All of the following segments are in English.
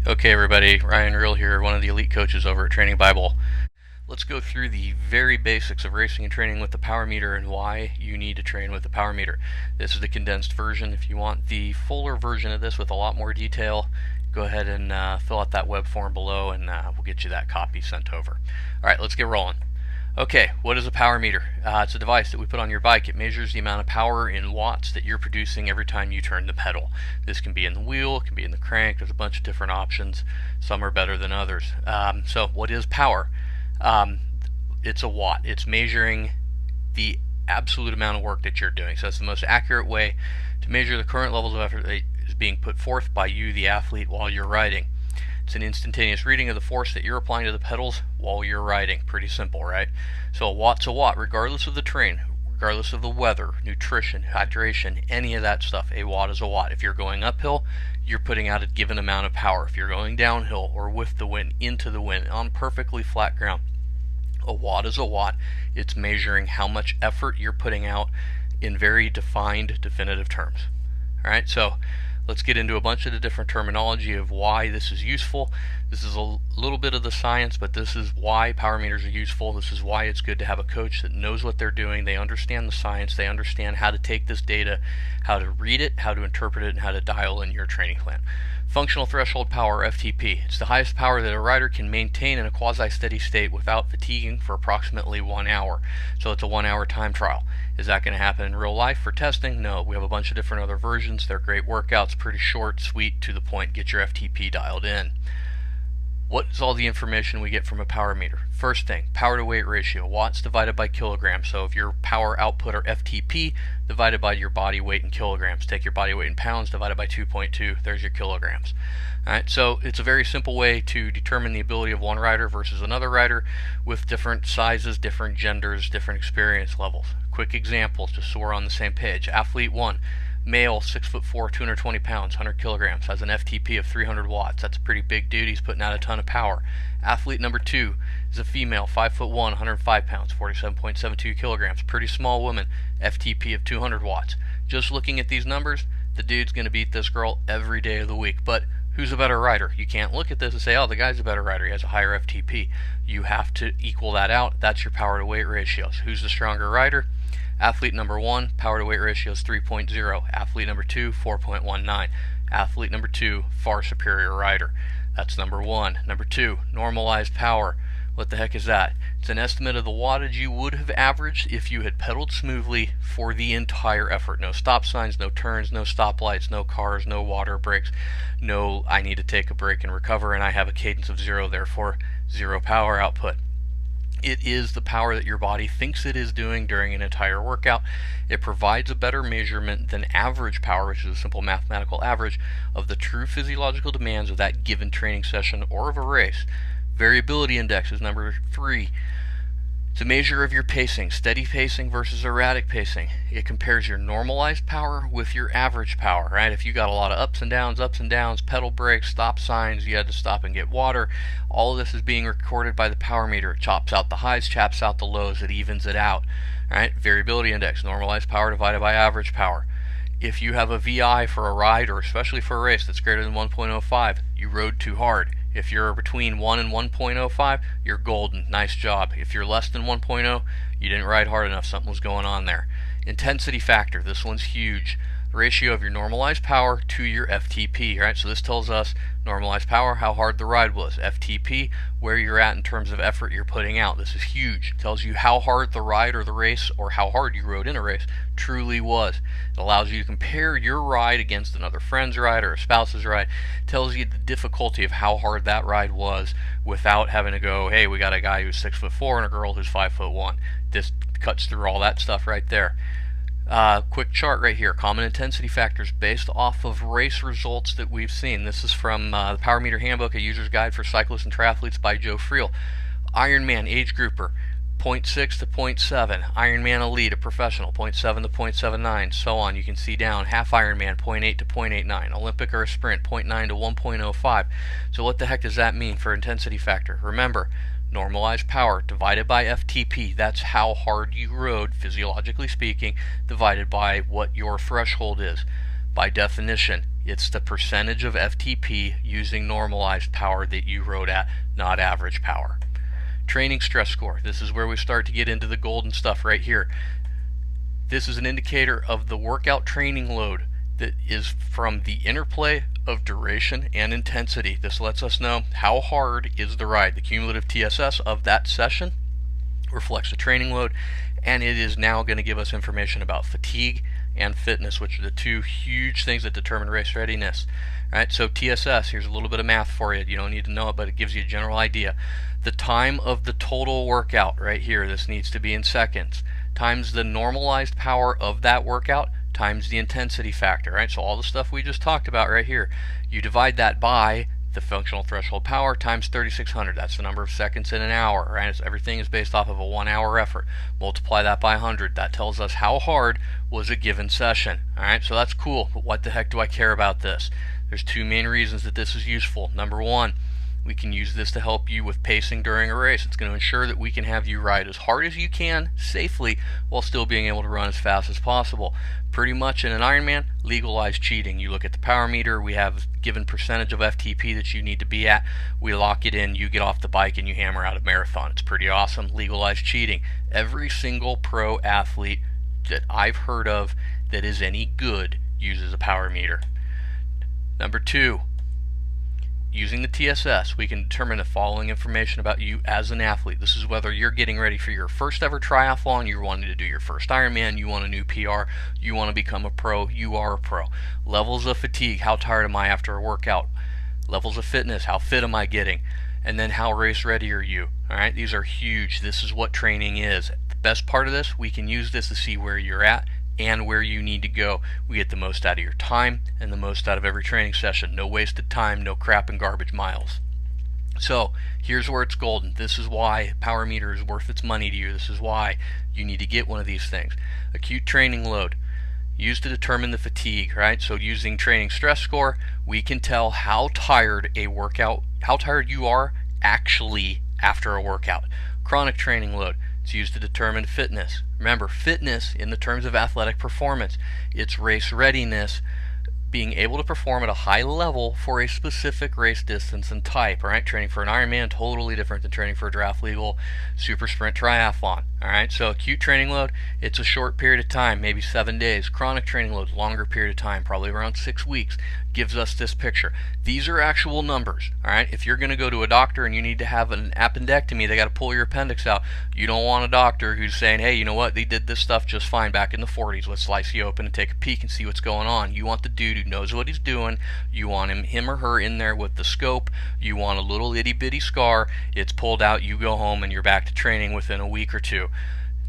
Okay, everybody, Ryan Real here, one of the elite coaches over at Training Bible. Let's go through the very basics of racing and training with the power meter and why you need to train with the power meter. This is the condensed version. If you want the fuller version of this with a lot more detail, go ahead and fill out that web form below and we'll get you that copy sent over. Alright, let's get rolling. Okay, what is a power meter? It's a device that we put on your bike. It measures the amount of power in watts that you're producing every time you turn the pedal. This can be in the wheel, it can be in the crank. There's a bunch of different options. Some are better than others. So what is power? It's a watt. It's measuring the absolute amount of work that you're doing. So it's the most accurate way to measure the current levels of effort that is being put forth by you, the athlete, while you're riding. It's an instantaneous reading of the force that you're applying to the pedals while you're riding. Pretty simple, right? So a watt's a watt, regardless of the terrain, regardless of the weather, nutrition, hydration, any of that stuff. A watt is a watt. If you're going uphill, you're putting out a given amount of power. If you're going downhill or with the wind, into the wind, on perfectly flat ground, a watt is a watt. It's measuring how much effort you're putting out in very defined, definitive terms. All right, so let's get into a bunch of the different terminology of why this is useful. This is a little bit of the science, but this is why power meters are useful. This is why it's good to have a coach that knows what they're doing. They understand the science. They understand how to take this data, how to read it, how to interpret it, and how to dial in your training plan. Functional threshold power, FTP. It's the highest power that a rider can maintain in a quasi-steady state without fatiguing for approximately 1 hour. So it's a 1 hour time trial. Is that going to happen in real life for testing? No. We have a bunch of different other versions. They're great workouts, pretty short, sweet, to the point. Get your FTP dialed in. What is all the information we get from a power meter? First thing, power to weight ratio, watts divided by kilograms. So if your power output or FTP divided by your body weight in kilograms. Take your body weight in pounds divided by 2.2, there's your kilograms. Alright, so it's a very simple way to determine the ability of one rider versus another rider with different sizes, different genders, different experience levels. Quick examples, just so we're on the same page. Athlete 1, male, 6'4", 220 pounds, 100 kilograms, has an FTP of 300 watts. That's a pretty big dude. He's putting out a ton of power. Athlete number 2 is a female, 5'1", 105 pounds, 47.72 kilograms. Pretty small woman, FTP of 200 watts. Just looking at these numbers, the dude's going to beat this girl every day of the week. But who's a better rider? You can't look at this and say, oh, the guy's a better rider. He has a higher FTP. You have to equal that out. That's your power to weight ratio. So who's the stronger rider? Athlete number 1, power to weight ratio is 3.0. Athlete number 2, 4.19. Athlete number 2, far superior rider. That's number 1. Number 2, normalized power. What the heck is that? It's an estimate of the wattage you would have averaged if you had pedaled smoothly for the entire effort. No stop signs, no turns, no stoplights, no cars, no water breaks, no I need to take a break and recover and I have a cadence of 0, therefore 0 power output. It is the power that your body thinks it is doing during an entire workout. It provides a better measurement than average power, which is a simple mathematical average, of the true physiological demands of that given training session or of a race. Variability index is number 3. It's a measure of your pacing, steady pacing versus erratic pacing. It compares your normalized power with your average power, right? If you got a lot of ups and downs, pedal brakes, stop signs, you had to stop and get water, all of this is being recorded by the power meter. It chops out the highs, chops out the lows, it evens it out, right? Variability index, normalized power divided by average power. If you have a VI for a ride or especially for a race that's greater than 1.05, you rode too hard. If you're between 1 and 1.05, you're golden. Nice job. If you're less than 1.0, you didn't ride hard enough. Something was going on there. Intensity factor. This one's huge. The ratio of your normalized power to your FTP, right? So this tells us normalized power, how hard the ride was. FTP, where you're at in terms of effort you're putting out. This is huge. It tells you how hard the ride or the race or how hard you rode in a race truly was. It allows you to compare your ride against another friend's ride or a spouse's ride. It tells you the difficulty of how hard that ride was without having to go, hey, we got a guy who's 6'4" and a girl who's 5'1". This cuts through all that stuff right there. Quick chart right here, common intensity factors based off of race results that we've seen. This is from the Power Meter Handbook, a user's guide for cyclists and triathletes by Joe Friel. Ironman age grouper, 0.6 to 0.7. Ironman Elite, a professional, 0.7 to 0.79, so on. You can see down. Half Ironman, 0.8 to 0.89. Olympic or a sprint, 0.9 to 1.05. So what the heck does that mean for intensity factor? Remember, normalized power divided by FTP, that's how hard you rode, physiologically speaking, divided by what your threshold is. By definition, It's the percentage of FTP using normalized power that you rode at, not average power. Training stress score. This is where we start to get into the golden stuff right here. This is an indicator of the workout training load that is from the interplay of duration and intensity. This lets us know how hard is the ride. The cumulative TSS of that session reflects the training load, and it is now going to give us information about fatigue and fitness, which are the two huge things that determine race readiness. All right, so TSS, here's a little bit of math for you. You don't need to know it, but it gives you a general idea. The time of the total workout right here, this needs to be in seconds, times the normalized power of that workout times the intensity factor. Right, so all the stuff we just talked about right here, you divide that by the functional threshold power times 3600. That's the number of seconds in an hour. Right, so everything is based off of a 1 hour effort. Multiply that by 100. That tells us how hard was a given session. All right, so that's cool, but what the heck do I care about this? There's two main reasons that this is useful. Number one, we can use this to help you with pacing during a race. It's going to ensure that we can have you ride as hard as you can safely while still being able to run as fast as possible. Pretty much in an Ironman, legalize cheating. You look at the power meter, we have a given percentage of FTP that you need to be at. We lock it in, you get off the bike and you hammer out a marathon. It's pretty awesome. Legalize cheating. Every single pro athlete that I've heard of that is any good uses a power meter. Number two, using the TSS, we can determine the following information about you as an athlete. This is whether you're getting ready for your first ever triathlon, you're wanting to do your first Ironman, you want a new PR, you want to become a pro, you are a pro. Levels of fatigue, how tired am I after a workout? Levels of fitness, how fit am I getting? And then how race ready are you? All right, these are huge. This is what training is. The best part of this, we can use this to see where you're at and where you need to go. We get the most out of your time and the most out of every training session. No wasted time, no crap and garbage miles. So here's where it's golden. This is why power meter is worth its money to you. This is why you need to get one of these things. Acute training load, used to determine the fatigue, right? So using training stress score, we can tell how tired you are actually after a workout. Chronic training load, it's used to determine fitness. Remember, fitness in the terms of athletic performance, it's race readiness, being able to perform at a high level for a specific race distance and type. All right, training for an Ironman, totally different than training for a draft legal super sprint triathlon. All right, so acute training load, it's a short period of time, maybe 7 days. Chronic training load, longer period of time, probably around 6 weeks, gives us this picture. These are actual numbers. All right, if you're going to go to a doctor and you need to have an appendectomy, they got to pull your appendix out. You don't want a doctor who's saying, hey, you know what, they did this stuff just fine back in the 40s. Let's slice you open and take a peek and see what's going on. You want the dude who knows what he's doing. You want him or her in there with the scope. You want a little itty bitty scar. It's pulled out. You go home and you're back to training within a week or two.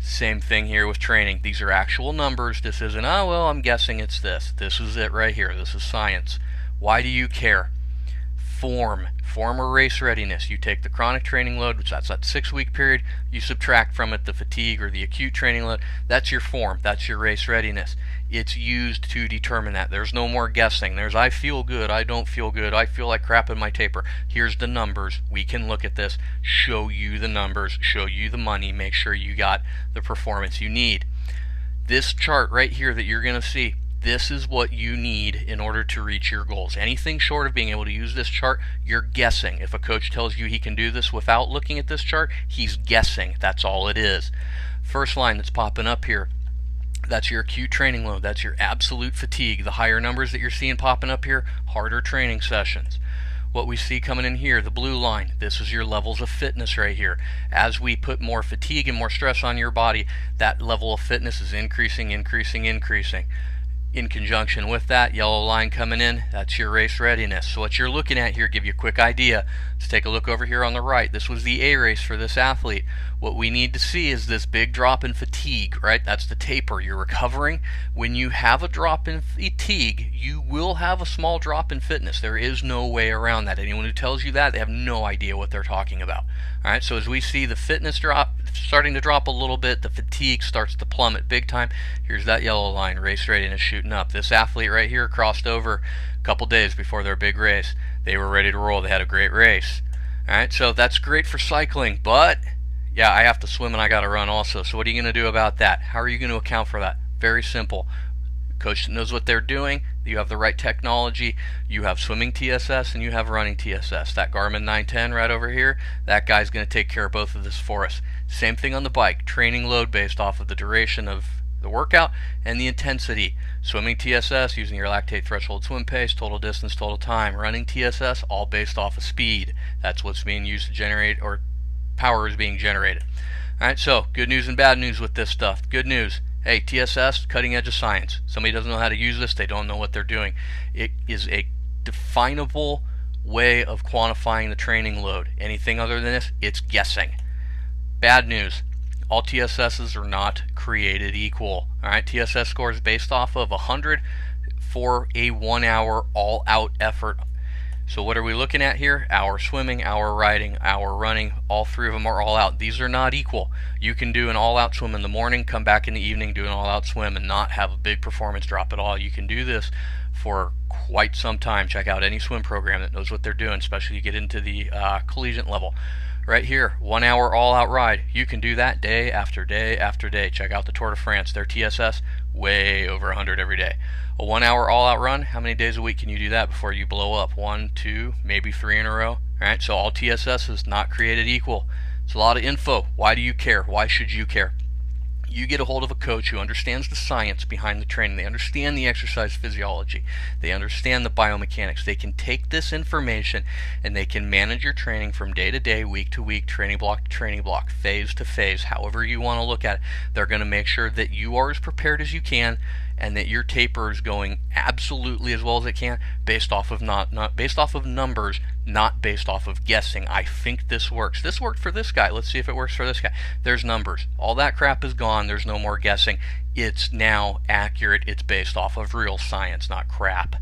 Same thing here with training. These are actual numbers. This isn't, oh, well, I'm guessing it's this. This is it right here. This is science. Why do you care? Form or race readiness. You take the chronic training load, which that's that 6-week period, you subtract from it the fatigue or the acute training load. That's your form. That's your race readiness. It's used to determine that. There's no more guessing. There's I feel good, I don't feel good, I feel like crap in my taper. Here's the numbers. We can look at this, show you the numbers, show you the money, make sure you got the performance you need. This chart right here that you're going to see, this is what you need in order to reach your goals. Anything short of being able to use this chart, you're guessing. If a coach tells you he can do this without looking at this chart, he's guessing. That's all it is. First line that's popping up here, that's your acute training load. That's your absolute fatigue. The higher numbers that you're seeing popping up here, harder training sessions. What we see coming in here, the blue line, this is your levels of fitness right here. As we put more fatigue and more stress on your body, that level of fitness is increasing. In conjunction with that yellow line coming in, that's your race readiness. So what you're looking at here, give you a quick idea. Let's take a look over here on the right. This was the A race for this athlete. What we need to see is this big drop in fatigue, right? That's the taper. You're recovering. When you have a drop in fatigue, you will have a small drop in fitness. There is no way around that. Anyone who tells you that, they have no idea what they're talking about. All right, so as we see the fitness drop, starting to drop a little bit, the fatigue starts to plummet big time. Here's that yellow line, race readiness shooting up. This athlete right here crossed over a couple days before their big race. They were ready to roll. They had a great race. All right, so that's great for cycling, but yeah, I have to swim and I got to run also. So what are you going to do about that? How are you going to account for that? Very simple. coach that knows what they're doing, you have the right technology, you have swimming TSS and you have running TSS. That Garmin 910 right over here, that guy's going to take care of both of this for us. Same thing on the bike, training load based off of the duration of the workout and the intensity. Swimming TSS using your lactate threshold swim pace, total distance, total time. Running TSS all based off of speed. That's what's being used to generate, or power is being generated. Alright, so good news and bad news with this stuff. Good news, hey, TSS, cutting edge of science. Somebody doesn't know how to use this, they don't know what they're doing. It is a definable way of quantifying the training load. Anything other than this, it's guessing. Bad news, all TSSs are not created equal. Alright, TSS score is based off of 100 for a 1 hour all out effort. So what are we looking at here? Hour swimming, hour riding, hour running. All three of them are all out. These are not equal. You can do an all out swim in the morning, come back in the evening, do an all out swim, and not have a big performance drop at all. You can do this for quite some time. Check out any swim program that knows what they're doing, especially you get into the collegiate level. Right here, 1 hour all out ride. You can do that day after day after day. Check out the Tour de France. Their TSS, way over 100 every day. A 1 hour all out run, how many days a week can you do that before you blow up? 1, 2, maybe 3 in a row. Alright, so all TSS is not created equal. It's a lot of info. Why do you care? Why should you care? You get a hold of a coach who understands the science behind the training. They understand the exercise physiology. They understand the biomechanics. They can take this information and they can manage your training from day to day, week to week, training block to training block, phase to phase, however you want to look at it. They're going to make sure that you are as prepared as you can and that your taper is going absolutely as well as it can, based off of not based off of numbers, not based off of guessing. I think this works. This worked for this guy. Let's see if it works for this guy. There's numbers. All that crap is gone. There's no more guessing. It's now accurate. It's based off of real science, not crap.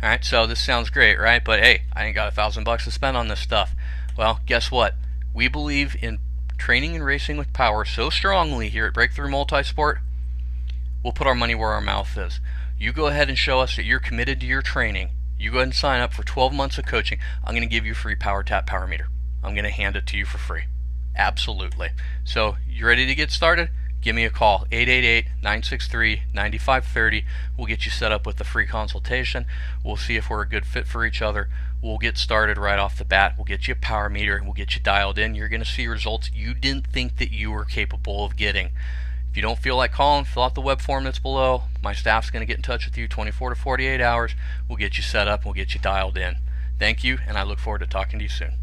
All right, so this sounds great, right? But hey, I ain't got $1,000 to spend on this stuff. Well, guess what? We believe in training and racing with power so strongly here at Breakthrough Multisport. We'll put our money where our mouth is. You go ahead and show us that you're committed to your training. You go ahead and sign up for 12 months of coaching. I'm going to give you a free PowerTap power meter. I'm going to hand it to you for free. Absolutely. So you ready to get started? Give me a call, 888-963-9530. We'll get you set up with a free consultation. We'll see if we're a good fit for each other. We'll get started right off the bat. We'll get you a power meter. We'll get you dialed in. You're going to see results you didn't think that you were capable of getting. If you don't feel like calling, fill out the web form that's below. My staff's going to get in touch with you 24 to 48 hours. We'll get you set up. We'll get you dialed in. Thank you, and I look forward to talking to you soon.